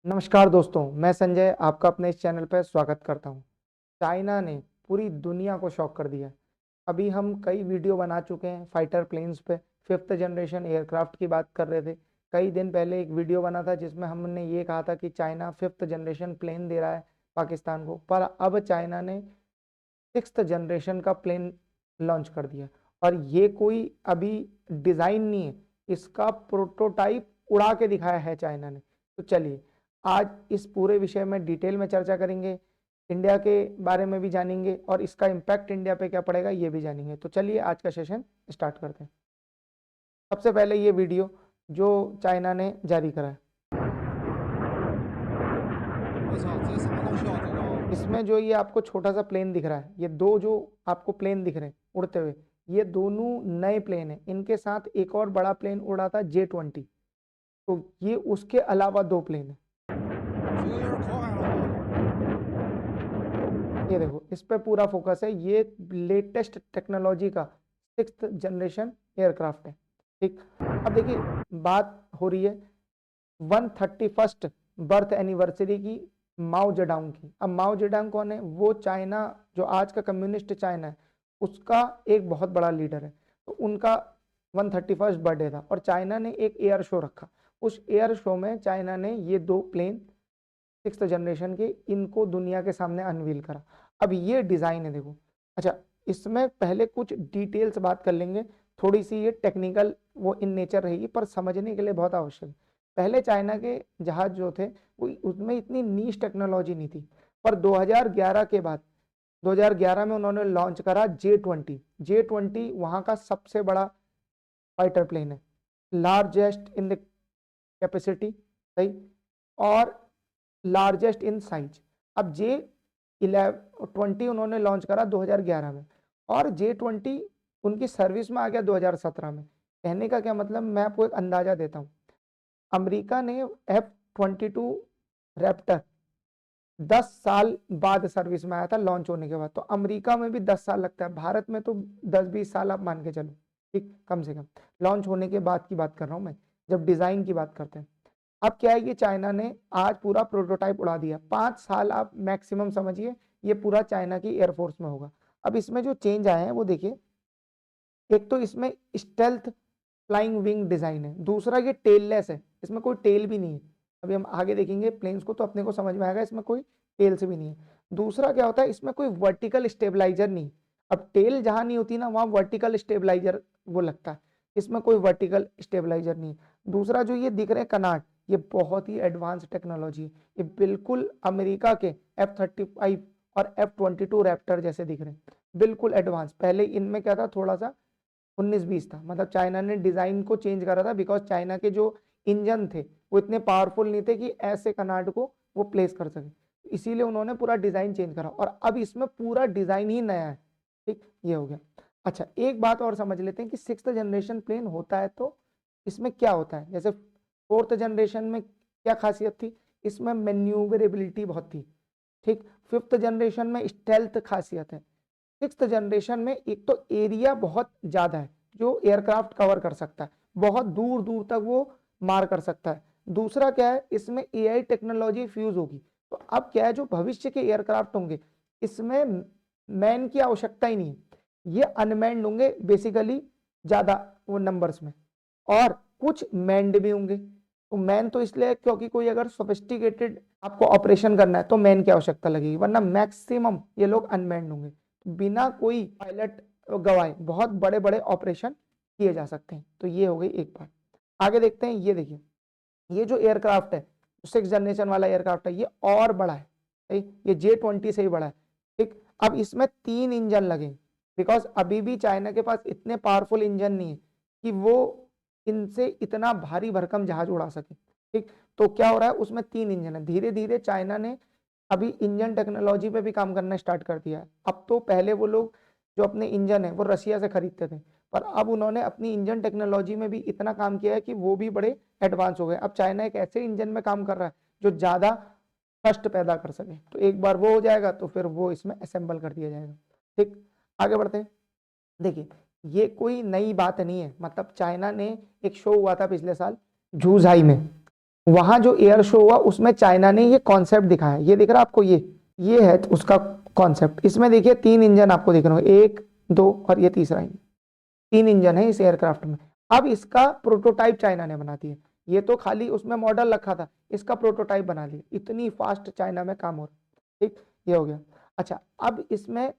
नमस्कार दोस्तों, मैं संजय आपका अपने इस चैनल पर स्वागत करता हूं। चाइना ने पूरी दुनिया को शॉक कर दिया। अभी हम कई वीडियो बना चुके हैं फाइटर प्लेन्स पे, फिफ्थ जनरेशन एयरक्राफ्ट की बात कर रहे थे। कई दिन पहले एक वीडियो बना था जिसमें हमने ये कहा था कि चाइना फिफ्थ जनरेशन प्लेन दे रहा है पाकिस्तान को, पर अब चाइना ने सिक्स्थ जनरेशन का प्लेन लॉन्च कर दिया। और ये कोई अभी डिज़ाइन नहीं है, इसका प्रोटोटाइप उड़ा के दिखाया है चाइना ने। तो चलिए आज इस पूरे विषय में डिटेल में चर्चा करेंगे, इंडिया के बारे में भी जानेंगे और इसका इम्पैक्ट इंडिया पे क्या पड़ेगा ये भी जानेंगे। तो चलिए आज का सेशन स्टार्ट करते हैं। सबसे पहले ये वीडियो जो चाइना ने जारी करा है, 我操，这什么东西啊？这个 इसमें जो ये आपको छोटा सा प्लेन दिख रहा है, ये दो जो आपको प्लेन दिख रहे हैं उड़ते हुए, ये दोनों नए प्लेन हैं। इनके साथ एक और बड़ा प्लेन उड़ा था J-20, तो ये उसके अलावा दो प्लेन है। 这个有点可爱了啊！ ये देखो इस पे पूरा फोकस है, ये लेटेस्ट टेक्नोलॉजी का सिक्स्थ जनरेशन एयरक्राफ्ट है। ठीक, अब देखिए बात हो रही है 131st बर्थ एनिवर्सरी की माओ जेडोंग की। अब माओ जेडोंग कौन है? वो चाइना, जो आज का कम्युनिस्ट चाइना है, उसका एक बहुत बड़ा लीडर है। तो उनका 131st बर्थडे था और चाइना ने एक एयर शो रखा। उस एयर शो में चाइना ने ये दो प्लेन सिक्स्थ जनरेशन के, इनको दुनिया के सामने अनवील करा। अब ये डिजाइन है देखो। अच्छा, इसमें पहले कुछ डिटेल्स बात कर लेंगे, थोड़ी सी ये टेक्निकल वो इन नेचर रहेगी पर समझने के लिए बहुत आवश्यक है। पहले चाइना के जहाज जो थे वो उसमें इतनी नीश टेक्नोलॉजी नहीं थी, पर 2011 के बाद 2011 में उन्होंने लॉन्च करा J-20। J-20 वहां का सबसे बड़ा फाइटर प्लेन है, लार्जेस्ट इन द कैपेसिटी, सही, और लार्जेस्ट इन साइज। अब J-20 उन्होंने लॉन्च करा 2011 में और J-20 उनकी सर्विस में आ गया 2017 में। कहने का क्या मतलब, मैं आपको एक अंदाजा देता हूँ। अमेरिका ने F-22 रैप्टर 10 साल बाद सर्विस में आया था लॉन्च होने के बाद, तो अमेरिका में भी 10 साल लगता है, भारत में तो 10-20 साल आप मान के चलो, ठीक, कम से कम लॉन्च होने के बाद की बात कर रहा हूँ मैं, जब डिजाइन की बात करते हैं। अब क्या है कि चाइना ने आज पूरा प्रोटोटाइप उड़ा दिया। 5 साल आप मैक्सिमम समझिए ये पूरा चाइना की एयरफोर्स में होगा। अब इसमें जो चेंज आए हैं वो देखिए, एक तो इसमें स्टेल्थ फ्लाइंग विंग डिजाइन है, दूसरा ये टेललेस है, इसमें कोई टेल भी नहीं है। अभी हम आगे देखेंगे प्लेन्स को तो अपने को समझ में आएगा, इसमें कोई टेल से भी नहीं है। दूसरा क्या होता है, इसमें कोई वर्टिकल स्टेबलाइजर नहीं। अब टेल जहां नहीं होती ना वहां वर्टिकल स्टेबलाइजर वो लगता है, इसमें कोई वर्टिकल स्टेबलाइजर नहीं है। दूसरा जो ये दिख रहे हैं कनाट, ये बहुत ही एडवांस टेक्नोलॉजी है, ये बिल्कुल अमेरिका के F-35 और F-22 रैप्टर जैसे दिख रहे हैं, बिल्कुल एडवांस। पहले इनमें क्या था, थोड़ा सा 19-20 था, मतलब चाइना ने डिजाइन को चेंज करा था, बिकॉज चाइना के जो इंजन थे वो इतने पावरफुल नहीं थे कि ऐसे कनाड को वो प्लेस कर सके, इसीलिए उन्होंने पूरा डिजाइन चेंज करा और अब इसमें पूरा डिजाइन ही नया है। ठीक, ये हो गया। अच्छा, एक बात और समझ लेते हैं कि सिक्स्थ जनरेशन प्लेन होता है तो इसमें क्या होता है। जैसे फोर्थ जनरेशन में क्या खासियत थी, इसमें मैन्यूवरेबिलिटी बहुत थी। ठीक, फिफ्थ जनरेशन में स्टेल्थ खासियत है। सिक्स्थ जनरेशन में एक तो एरिया बहुत ज्यादा है जो एयरक्राफ्ट कवर कर सकता है, बहुत दूर दूर तक वो मार कर सकता है। दूसरा क्या है, इसमें एआई टेक्नोलॉजी फ्यूज होगी। तो अब क्या है, जो भविष्य के एयरक्राफ्ट होंगे इसमें मैन की आवश्यकता ही नहीं है, ये अनमैन्ड होंगे बेसिकली ज्यादा वो नंबर्स में, और कुछ मैन्ड भी होंगे। तो मैन तो इसलिए क्योंकि कोई अगर सोफिस्टिकेटेड आपको ऑपरेशन करना है तो मैन की आवश्यकता लगेगी, वरना मैक्सिमम ये लोग अनमैन्ड होंगे, बिना कोई पायलट गवाए बहुत बड़े बड़े ऑपरेशन किए जा सकते हैं। तो ये हो गई एक बात। आगे देखते हैं, ये देखिए ये जो एयरक्राफ्ट है, सिक्स जनरेशन वाला एयरक्राफ्ट है, ये और बड़ा है, ये J-20 से ही बड़ा है। ठीक, अब इसमें 3 इंजन लगे, बिकॉज अभी भी चाइना के पास इतने पावरफुल इंजन नहीं है कि वो इनसे इतना भारी भरकम जहाज उड़ा सके। ठीक, तो क्या हो रहा है, उसमें 3 इंजन है। धीरे धीरे चाइना ने अभी इंजन टेक्नोलॉजी पे भी काम करना स्टार्ट कर दिया है। अब तो पहले वो लोग जो अपने इंजन है वो रशिया से खरीदते थे, पर अब उन्होंने अपनी इंजन टेक्नोलॉजी में भी इतना काम किया है कि वो भी बड़े एडवांस हो गए। अब चाइना एक ऐसे इंजन में काम कर रहा है जो ज्यादा थ्रस्ट पैदा कर सके, तो एक बार वो हो जाएगा तो फिर वो इसमें असेंबल कर दिया जाएगा। ठीक, आगे बढ़ते हैं। देखिए ये कोई नई बात नहीं है, मतलब चाइना ने एक शो हुआ था पिछले साल जूझाई में, वहां जो एयर शो हुआ उसमें चाइना ने ये कॉन्सेप्ट दिखाया, ये दिख रहा है आपको, ये है उसका कॉन्सेप्ट। इसमें देखिए 3 इंजन आपको दिख रहे होंगे, 1 2 और ये तीसरा इंजन, 3 इंजन है इस एयरक्राफ्ट में। अब इसका प्रोटोटाइप चाइना ने बना दिया, ये तो खाली उसमें मॉडल रखा था, इसका प्रोटोटाइप बना लिया, इतनी फास्ट चाइना में काम हो रहा है। ठीक, ये हो गया। अच्छा, अब इसमें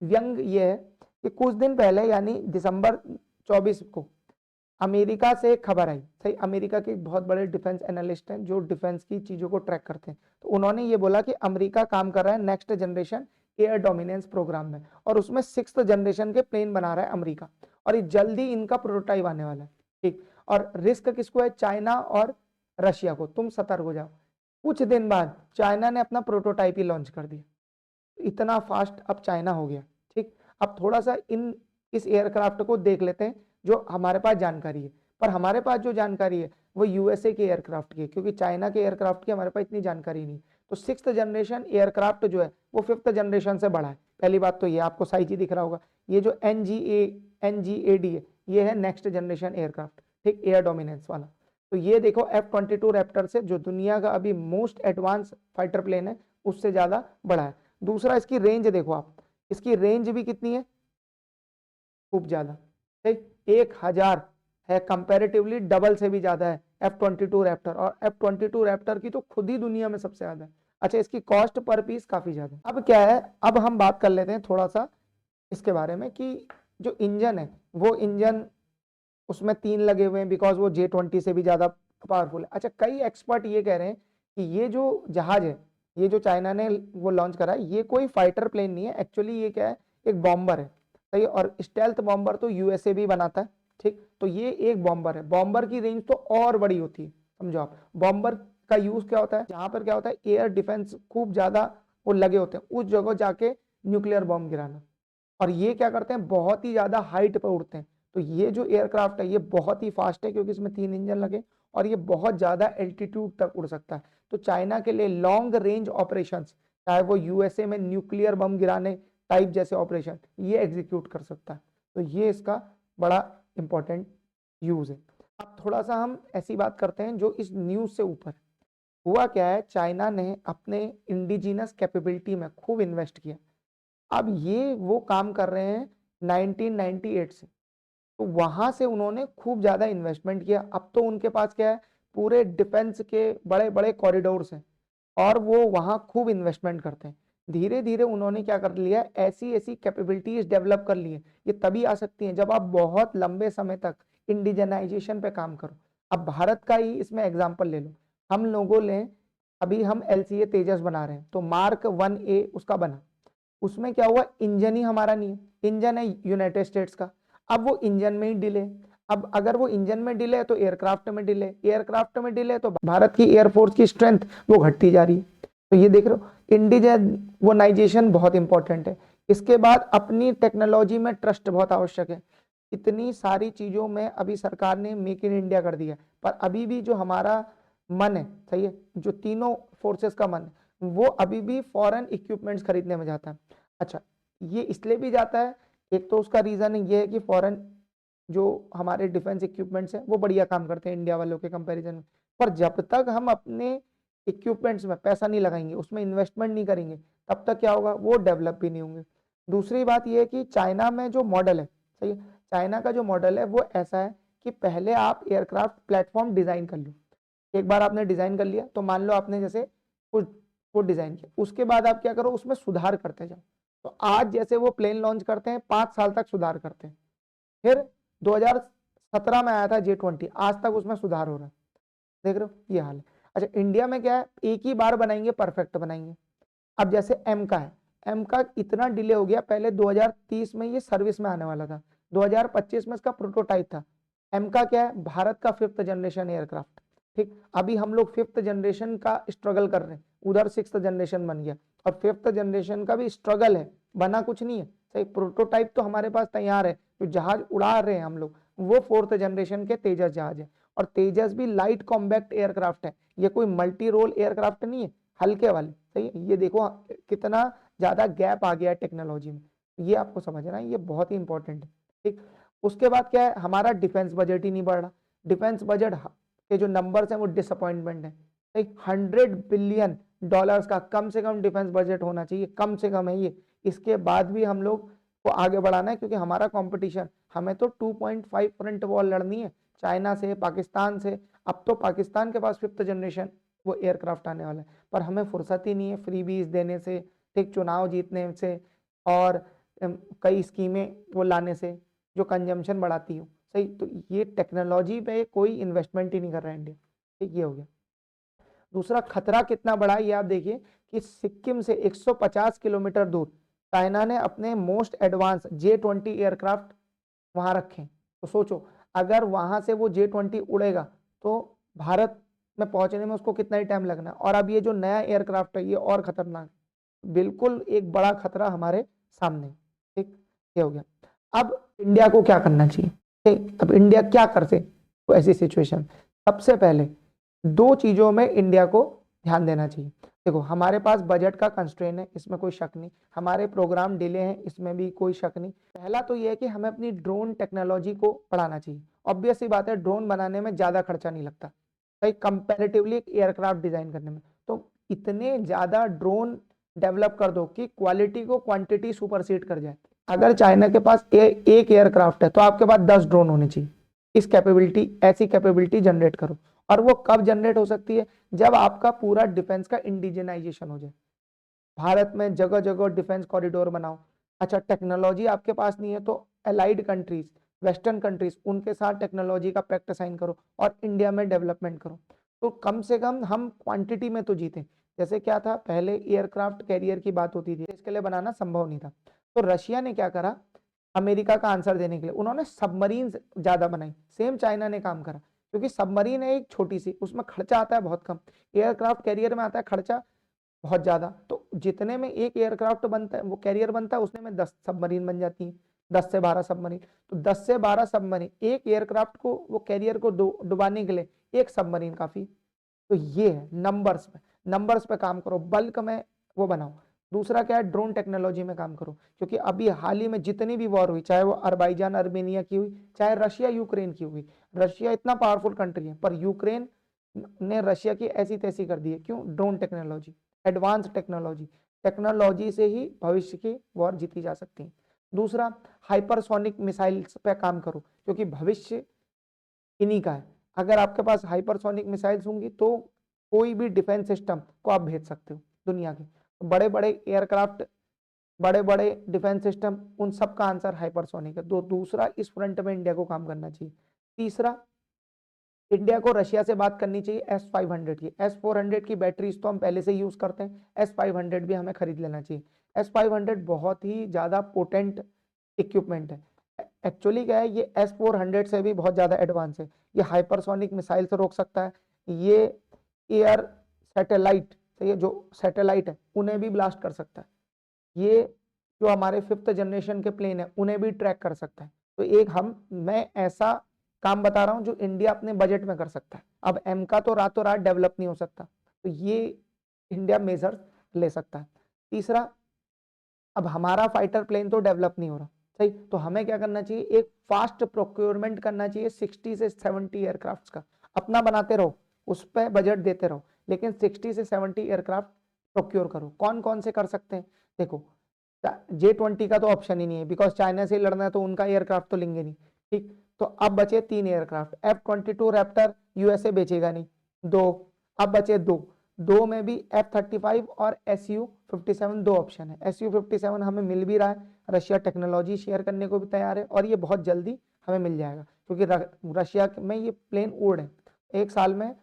व्यंग ये है कि कुछ दिन पहले यानी दिसंबर 24 को अमेरिका से एक खबर आई, सही, अमेरिका के एक बहुत बड़े डिफेंस एनालिस्ट हैं जो डिफेंस की चीजों को ट्रैक करते हैं, तो उन्होंने ये बोला कि अमेरिका काम कर रहा है next generation air dominance program में, और उसमें 6th जनरेशन के प्लेन बना रहा है अमेरिका, और ये जल्दी इनका प्रोटोटाइप आने वाला है। ठीक, और रिस्क किसको है? चाइना और रशिया को, तुम सतर्क हो जाओ। कुछ दिन बाद चाइना ने अपना प्रोटोटाइप ही लॉन्च कर दिया, इतना फास्ट अब चाइना हो गया। ठीक, अब थोड़ा सा इस एयरक्राफ्ट को देख लेते हैं जो हमारे पास जानकारी है, पर हमारे पास जो जानकारी है वो यूएसए के एयरक्राफ्ट की है, क्योंकि चाइना के एयरक्राफ्ट की हमारे पास इतनी जानकारी नहीं। तो 6th जनरेशन एयरक्राफ्ट जो है वो 5th जनरेशन से बड़ा है, पहली बात तो ये आपको साइज ही दिख रहा होगा। ये जो NGAD है, ये है नेक्स्ट जनरेशन एयरक्राफ्ट, ठीक, एयर डोमिनेंस वाला। तो ये देखो F-22 रैप्टर से, जो दुनिया का अभी मोस्ट एडवांस फाइटर प्लेन है, उससे ज्यादा बड़ा है। दूसरा, इसकी रेंज देखो आप, इसकी रेंज भी कितनी है? खूब ज्यादा, ठीक, 1000 है, कंपैरेटिवली डबल से भी ज्यादा है F-22 रैप्टर, और F-22 रैप्टर की तो खुद ही दुनिया में सबसे ज्यादा है। अच्छा, इसकी कॉस्ट पर पीस काफी ज्यादा है। अब क्या है, अब हम बात कर लेते हैं थोड़ा सा इसके बारे में कि जो इंजन है वो इंजन उसमें 3 लगे हुए हैं, बिकॉज वो J-20 से भी ज्यादा पावरफुल है। अच्छा, कई एक्सपर्ट ये कह रहे हैं कि ये जो जहाज है, ये जो चाइना ने वो लॉन्च करा है, ये कोई फाइटर प्लेन नहीं है, एक्चुअली ये क्या है, एक बॉम्बर है, सही है, और स्टेल्थ बॉम्बर तो यूएसए भी बनाता है। ठीक, तो ये एक बॉम्बर है, बॉम्बर की रेंज तो और बड़ी होती है, समझो आप। बॉम्बर का यूज क्या होता है? जहां पर क्या होता है, एयर डिफेंस खूब ज्यादा वो लगे होते हैं, उस जगह जाके न्यूक्लियर बॉम्ब गिराना। और ये क्या करते हैं, बहुत ही ज्यादा हाइट पर उड़ते हैं। तो ये जो एयरक्राफ्ट है ये बहुत ही फास्ट है, क्योंकि इसमें 3 इंजन लगे, और ये बहुत ज्यादा एल्टीट्यूड तक उड़ सकता है। तो चाइना के लिए लॉन्ग रेंज ऑपरेशंस, चाहे वो यूएसए में न्यूक्लियर बम गिराने टाइप जैसे ऑपरेशन, ये एग्जीक्यूट कर सकता है। तो ये इसका बड़ा इंपॉर्टेंट यूज है। अब थोड़ा सा हम ऐसी बात करते हैं जो इस न्यूज से ऊपर हुआ। क्या है, चाइना ने अपने इंडिजिनस कैपेबिलिटी में खूब इन्वेस्ट किया। अब ये वो काम कर रहे हैं 1998 से, तो वहां से उन्होंने खूब ज्यादा इन्वेस्टमेंट किया। अब तो उनके पास क्या है, पूरे डिफेंस के बड़े बड़े कॉरिडोर्स हैं, और वो वहां खूब इन्वेस्टमेंट करते हैं। धीरे धीरे उन्होंने क्या कर लिया, ऐसी ऐसी कैपेबिलिटीज डेवलप कर ली है। ये तभी आ सकती हैं जब आप बहुत लंबे समय तक इंडिजनाइजेशन पे काम करो। अब भारत का ही इसमें एग्जाम्पल ले लो, हम लोगों ने अभी हम LCA तेजस बना रहे हैं, तो Mark 1A उसका बना, उसमें क्या हुआ, इंजन ही हमारा नहीं है, इंजन है यूनाइटेड स्टेट्स का। अब वो इंजन में ही डिले, अब अगर वो इंजन में डिले है तो एयरक्राफ्ट में डिले, एयरक्राफ्ट में डिले तो भारत की एयरफोर्स की स्ट्रेंथ वो घटती जा रही है। तो ये देख रहे हो, इंडिजनाइजेशन बहुत इंपॉर्टेंट है। इसके बाद अपनी टेक्नोलॉजी में ट्रस्ट बहुत आवश्यक है। इतनी सारी चीजों में अभी सरकार ने मेक इन इंडिया कर दिया, पर अभी भी जो हमारा मन है, सही है, जो तीनों फोर्सेस का मन है, वो अभी भी फॉरेन इक्विपमेंट्स खरीदने में जाता है। अच्छा, ये इसलिए भी जाता है, एक तो उसका रीजन ये है कि फॉरेन जो हमारे डिफेंस इक्विपमेंट्स हैं वो बढ़िया काम करते हैं इंडिया वालों के कंपैरिजन में, पर जब तक हम अपने इक्विपमेंट्स में पैसा नहीं लगाएंगे, उसमें इन्वेस्टमेंट नहीं करेंगे, तब तक क्या होगा, वो डेवलप भी नहीं होंगे। दूसरी बात ये है कि चाइना में जो मॉडल है, सही है, चाइना का जो मॉडल है वो ऐसा है कि पहले आप एयरक्राफ्ट प्लेटफॉर्म डिजाइन कर लो। एक बार आपने डिजाइन कर लिया, तो मान लो आपने जैसे कुछ वो डिजाइन किया, उसके बाद आप क्या करो, उसमें सुधार करते जाओ। तो आज जैसे वो प्लेन लॉन्च करते हैं, 5 साल तक सुधार करते हैं, फिर 2017 में आया था J-20, आज तक उसमें सुधार हो रहा है, देख रहे हो, ये हाल है। अच्छा, इंडिया में क्या है, एक ही बार बनाएंगे, परफेक्ट बनाएंगे। अब जैसे एम का है, एम का इतना डिले हो गया, पहले 2030 में ये सर्विस में आने वाला था, 2025 में इसका प्रोटोटाइप था। एम का क्या है, भारत का 5th जनरेशन एयरक्राफ्ट। ठीक, अभी हम लोग 5th जनरेशन का स्ट्रगल कर रहे हैं, उधर 6th जनरेशन बन गया, और 5th जनरेशन का भी स्ट्रगल है, बना कुछ नहीं है, सही। प्रोटोटाइप तो हमारे पास तैयार है, जो जहाज उड़ा रहे हैं हम लोग वो 4th जनरेशन के तेजस जहाज है, और तेजस भी लाइट कॉम्बैक्ट एयरक्राफ्ट है, ये कोई मल्टी रोल एयरक्राफ्ट नहीं है, हल्के वाले, सही है। ये देखो कितना ज्यादा गैप आ गया है टेक्नोलॉजी में, ये आपको समझना है, ये बहुत ही इंपॉर्टेंट है। ठीक, उसके बाद क्या है, हमारा डिफेंस बजट ही नहीं बढ़ रहा। डिफेंस बजट के जो नंबर्स हैं वो डिसअपॉइंटमेंट है। $100 बिलियन का कम से कम डिफेंस बजट होना चाहिए, कम से कम है ये। इसके बाद भी हम लोग को आगे बढ़ाना है, क्योंकि हमारा कंपटीशन, हमें तो 2.5 फ्रंट वॉर लड़नी है चाइना से, पाकिस्तान से। अब तो पाकिस्तान के पास 5th जनरेशन वो एयरक्राफ्ट आने वाला है, पर हमें फुर्सत ही नहीं है फ्रीबीज देने से, ठीक, चुनाव जीतने से और कई स्कीमें वो लाने से जो कंजम्पशन बढ़ाती हो। सही, तो ये टेक्नोलॉजी पे कोई इन्वेस्टमेंट ही नहीं कर रहा है इंडिया। ठीक, ये हो गया। दूसरा खतरा कितना बड़ा है ये आप देखिए कि सिक्किम से 150 किलोमीटर दूर चाइना ने अपने मोस्ट एडवांस J-20 एयरक्राफ्ट वहां रखे। तो सोचो अगर वहां से वो J-20 उड़ेगा तो भारत में पहुंचने में उसको कितना ही टाइम लगना है। और अब ये जो नया एयरक्राफ्ट है ये और खतरनाक, बिल्कुल एक बड़ा खतरा हमारे सामने। ठीक, ये हो गया। अब इंडिया को क्या करना चाहिए? ठीक, अब इंडिया क्या कर से तो ऐसी सिचुएशन, सबसे पहले 2 चीजों में इंडिया को ध्यान देना चाहिए। देखो, हमारे पास बजट का कंस्ट्रेन है, इसमें कोई शक नहीं, हमारे प्रोग्राम डिले हैं, इसमें भी कोई शक नहीं। पहला तो ये है कि हमें अपनी ड्रोन टेक्नोलॉजी को बढ़ाना चाहिए। ऑब्वियस सी बात है, ड्रोन बनाने में ज्यादा खर्चा नहीं लगता भाई, कंपैरेटिवली एक एयरक्राफ्ट डिजाइन करने में। तो इतने ज्यादा ड्रोन डेवलप कर दो कि क्वालिटी को क्वांटिटी सुपरसीड कर जाए। अगर चाइना के पास एक एयरक्राफ्ट है तो आपके पास 10 ड्रोन होने चाहिए। इस कैपेबिलिटी, ऐसी कैपेबिलिटी जनरेट करो। और वो कब जनरेट हो सकती है? जब आपका पूरा डिफेंस का इंडिजिनाइजेशन हो जाए। भारत में जगह जगह डिफेंस कॉरिडोर बनाओ। अच्छा, टेक्नोलॉजी आपके पास नहीं है तो अलाइड कंट्रीज, वेस्टर्न कंट्रीज, उनके साथ टेक्नोलॉजी का पैक्ट साइन करो और इंडिया में डेवलपमेंट करो। तो कम से कम हम क्वांटिटी में तो जीते। जैसे क्या था, पहले एयरक्राफ्ट कैरियर की बात होती थी, इसके लिए बनाना संभव नहीं था। तो रशिया ने क्या करा, अमेरिका का आंसर देने के लिए उन्होंने सबमरीन ज्यादा बनाई। सेम चाइना ने काम करा, क्योंकि सबमरीन है एक छोटी सी, उसमें खर्चा आता है बहुत कम। एयरक्राफ्ट कैरियर में आता है खर्चा बहुत ज्यादा। तो जितने में एक एयरक्राफ्ट बनता है, वो कैरियर बनता है, उसने में 10 सबमरीन बन जाती है, 10 से 12 सबमरीन। तो 10 से 12 सबमरीन, एक एयरक्राफ्ट को, वो कैरियर को डुबाने के लिए एक सबमरीन काफी। तो ये है नंबर्स पे काम करो, बल्क में वो बनाओ। दूसरा क्या है, ड्रोन टेक्नोलॉजी में काम करो, क्योंकि अभी हाल ही में जितनी भी वॉर हुई, चाहे वो अरबाईजान अर्मेनिया की हुई, चाहे रशिया यूक्रेन की हुई, रशिया इतना पावरफुल कंट्री है पर यूक्रेन ने रशिया की ऐसी तैसी कर दी है। क्यों? ड्रोन टेक्नोलॉजी, एडवांस टेक्नोलॉजी से ही भविष्य की वॉर जीती जा सकती है। दूसरा, हाइपरसोनिक मिसाइल्स पे काम करो, क्योंकि भविष्य इन्हीं का है। अगर आपके पास हाइपरसोनिक मिसाइल्स होंगी तो कोई भी डिफेंस सिस्टम को आप भेज सकते हो दुनिया के। बड़े बड़े एयरक्राफ्ट, बड़े बड़े डिफेंस सिस्टम, उन सब का आंसर हाइपरसोनिक है। तो दूसरा, इस फ्रंट में इंडिया को काम करना चाहिए। तीसरा, इंडिया को रशिया से बात करनी चाहिए S-500 की। S-400 की बैटरीज तो हम पहले से यूज करते हैं, S-500 भी हमें खरीद लेना चाहिए। S-500 बहुत ही ज्यादा पोटेंट इक्विपमेंट है। एक्चुअली क्या है, ये S-400 से भी बहुत ज्यादा एडवांस है। ये हाइपरसोनिक मिसाइल से रोक सकता है, ये एयर सैटेलाइट, ये जो सैटेलाइट है उन्हें भी ब्लास्ट कर सकता है, ये जो हमारे 5th जनरेशन के प्लेन है उन्हें भी ट्रैक कर सकता है। तो एक मैं ऐसा काम बता रहा हूं जो इंडिया अपने बजट में कर सकता है। अब एम का तो रातों रात डेवलप नहीं हो सकता, तो ये इंडिया मेजर्स ले सकता है। तीसरा, अब हमारा फाइटर प्लेन तो डेवलप नहीं हो रहा, सही, तो हमें क्या करना चाहिए, एक फास्ट प्रोक्योरमेंट करना चाहिए 60 से 70 एयरक्राफ्ट का। अपना बनाते रहो, उस पर बजट देते रहो, लेकिन 60 से 70 एयरक्राफ्ट प्रोक्योर करो। कौन कौन से कर सकते हैं? देखो, J-20 का तो ऑप्शन ही नहीं है, बिकॉज चाइना से लड़ना है तो उनका एयरक्राफ्ट तो लेंगे नहीं। ठीक, तो अब बचे 3 एयरक्राफ्ट। F-22 रैप्टर यूएसए बेचेगा नहीं, 2। अब बचे 2 में भी F-35 और Su-57, 2 ऑप्शन है। Su-57 हमें मिल भी रहा है, रशिया टेक्नोलॉजी शेयर करने को भी तैयार है और ये बहुत जल्दी हमें मिल जाएगा, क्योंकि रशिया में ये प्लेन उड़ है। एक साल में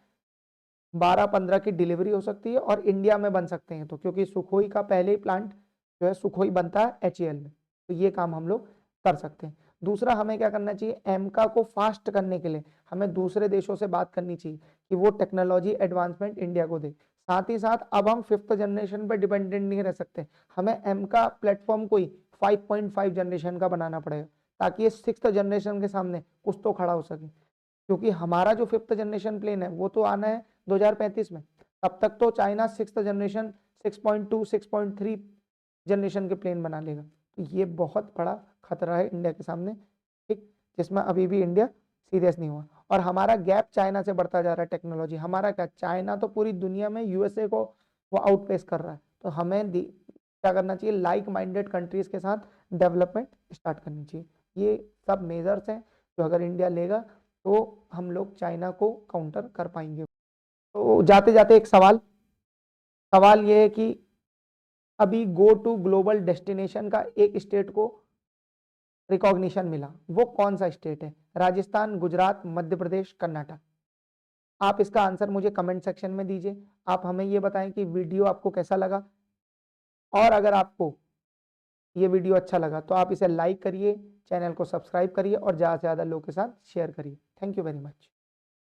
12-15 की डिलीवरी हो सकती है और इंडिया में बन सकते हैं, तो क्योंकि सुखोई का पहले ही प्लांट जो है सुखोई बनता है HAL में, तो ये काम हम लोग कर सकते हैं। दूसरा, हमें क्या करना चाहिए, एमका को फास्ट करने के लिए हमें दूसरे देशों से बात करनी चाहिए कि वो टेक्नोलॉजी एडवांसमेंट इंडिया को दे। साथ ही साथ अब हम 5th जनरेशन पर डिपेंडेंट नहीं रह सकते, हमें एमका प्लेटफॉर्म कोई 5.5 जनरेशन का बनाना पड़ेगा, ताकि ये 6th जनरेशन के सामने कुछ तो खड़ा हो सके। क्योंकि हमारा जो 5th जनरेशन प्लेन है वो तो आना है 2035 में, तब तक तो चाइना 6th जनरेशन 6.2 6.3 जनरेशन के प्लेन बना लेगा। तो ये बहुत बड़ा खतरा है इंडिया के सामने, ठीक, जिसमें अभी भी इंडिया सीरियस नहीं हुआ। और हमारा गैप चाइना से बढ़ता जा रहा है टेक्नोलॉजी। हमारा क्या, चाइना तो पूरी दुनिया में यूएसए को वो आउटपेस कर रहा है, तो हमें क्या करना चाहिए, लाइक माइंडेड कंट्रीज के साथ डेवलपमेंट स्टार्ट करनी चाहिए। ये सब मेजर्स हैं जो अगर इंडिया लेगा तो हम लोग चाइना को काउंटर कर पाएंगे। तो जाते जाते एक सवाल ये है कि अभी गो टू ग्लोबल डेस्टिनेशन का एक स्टेट को रिकॉग्निशन मिला, वो कौन सा स्टेट है? राजस्थान, गुजरात, मध्य प्रदेश, कर्नाटक। आप इसका आंसर मुझे कमेंट सेक्शन में दीजिए। आप हमें ये बताएं कि वीडियो आपको कैसा लगा, और अगर आपको ये वीडियो अच्छा लगा तो आप इसे लाइक करिए, चैनल को सब्सक्राइब करिए और ज़्यादा से ज़्यादा लोगों के साथ शेयर करिए। Thank you very much.